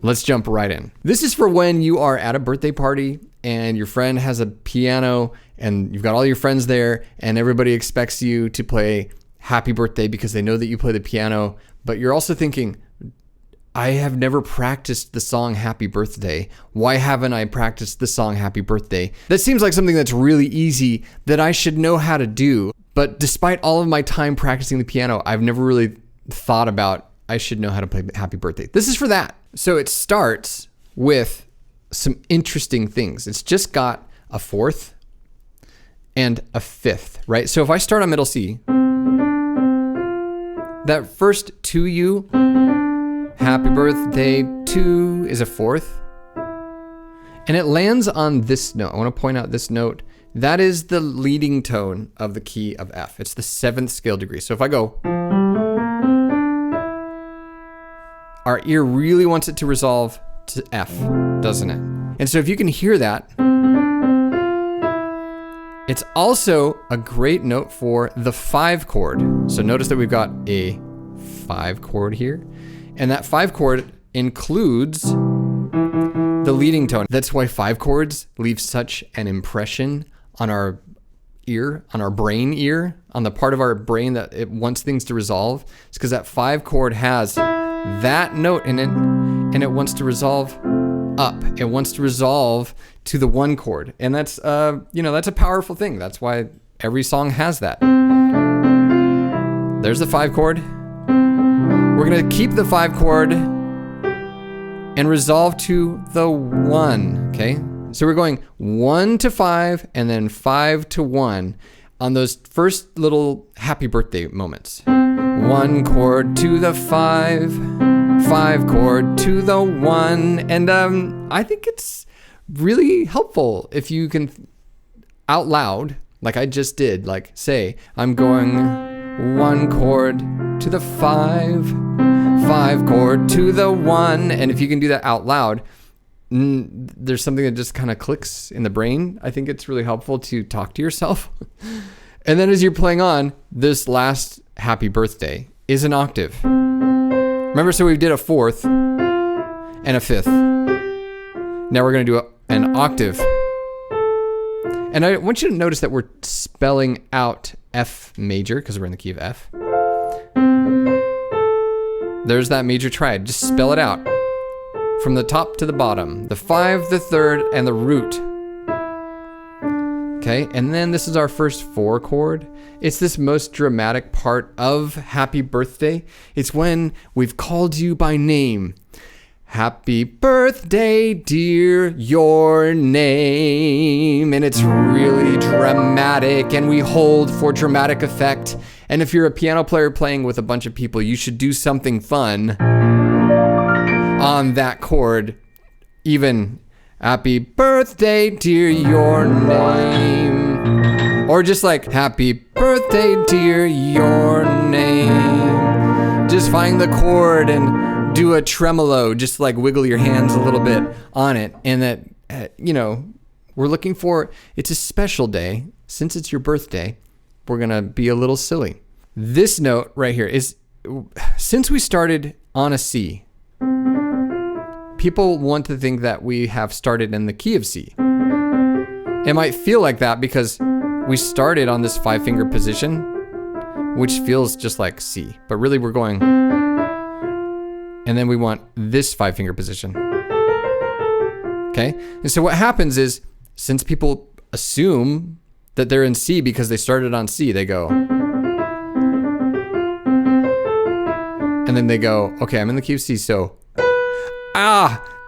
let's jump right in. This is for when you are at a birthday party and your friend has a piano and you've got all your friends there and everybody expects you to play happy birthday because they know that you play the piano, but you're also thinking, I have never practiced the song Happy Birthday. Why haven't I practiced the song Happy Birthday? That seems like something that's really easy that I should know how to do. But despite all of my time practicing the piano, I've never really thought about I should know how to play Happy Birthday. This is for that. So it starts with some interesting things. It's just got a fourth and a fifth, right? So if I start on middle C, that first to you, happy birthday to, is a fourth. And it lands on this note. I want to point out this note. That is the leading tone of the key of F. It's the 7th scale degree. So if I go, our ear really wants it to resolve to F, doesn't it? And so if you can hear that, it's also a great note for the 5 chord. So notice that we've got a 5 chord here. And that 5 chord includes the leading tone. That's why 5 chords leave such an impression on our ear, on our brain ear, on the part of our brain that it wants things to resolve. It's because that 5 chord has that note in it and it wants to resolve up. It wants to resolve to the 1 chord. And that's, that's a powerful thing. That's why every song has that. There's the 5 chord. We're going to keep the 5 chord and resolve to the 1, okay? So we're going 1 to 5 and then 5 to 1 on those first little happy birthday moments. 1 chord to the 5, 5 chord to the 1. And I think it's really helpful if you can out loud, like I just did, like say, I'm going 1 chord to the 5, 5 chord to the 1. And if you can do that out loud, there's something that just kind of clicks in the brain. I think it's really helpful to talk to yourself. And then as you're playing on, this last happy birthday is an octave. Remember, so we did a 4th and a 5th. Now we're going to do an octave. And I want you to notice that we're spelling out F major because we're in the key of F. There's that major triad. Just spell it out from the top to the bottom. The 5, the 3rd, and the root. Okay, and then this is our first 4 chord. It's this most dramatic part of Happy Birthday. It's when we've called you by name. Happy birthday, dear, your name. And it's really dramatic, and we hold for dramatic effect. And if you're a piano player playing with a bunch of people, you should do something fun on that chord. Even happy birthday, dear, your name. Or just like happy birthday, dear, your name. Just find the chord and do a tremolo, just like wiggle your hands a little bit on it. And that, we're looking for, it's a special day. Since it's your birthday, we're going to be a little silly. This note right here is, since we started on a C, people want to think that we have started in the key of C. It might feel like that because we started on this 5-finger position, which feels just like C, but really we're going, and then we want this 5-finger position. Okay? And so what happens is, since people assume that they're in C because they started on C, they go, and then they go, okay, I'm in the key of C, so,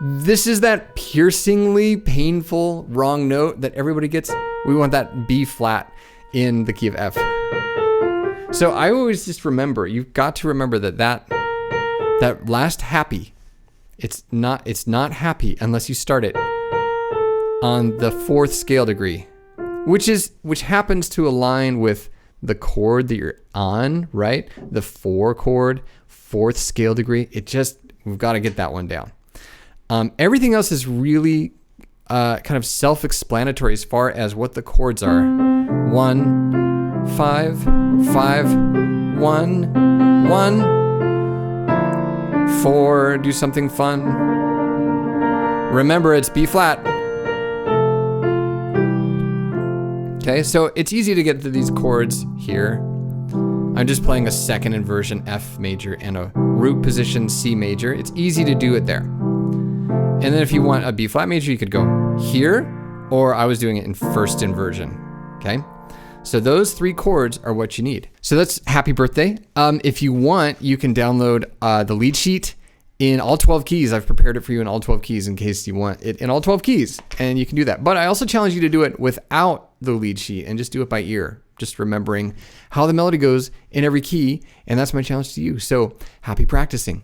this is that piercingly painful wrong note that everybody gets. We want that B flat in the key of F. So I always just remember, you've got to remember that last happy, it's not happy unless you start it on the 4th scale degree, which happens to align with the chord that you're on, right? The 4 chord, 4th scale degree. We've got to get that one down. Everything else is really kind of self-explanatory as far as what the chords are. 1, 5, 5, 1, 1, 4, do something fun. Remember, it's B flat. Okay, so it's easy to get to these chords here. I'm just playing a second inversion F major and a root position C major. It's easy to do it there. And then if you want a B flat major, you could go here, or I was doing it in first inversion, okay? So those 3 chords are what you need. So that's happy birthday. If you want, you can download the lead sheet in all 12 keys. I've prepared it for you in all 12 keys in case you want it in all 12 keys, and you can do that. But I also challenge you to do it without the lead sheet and just do it by ear, just remembering how the melody goes in every key, and that's my challenge to you. So happy practicing.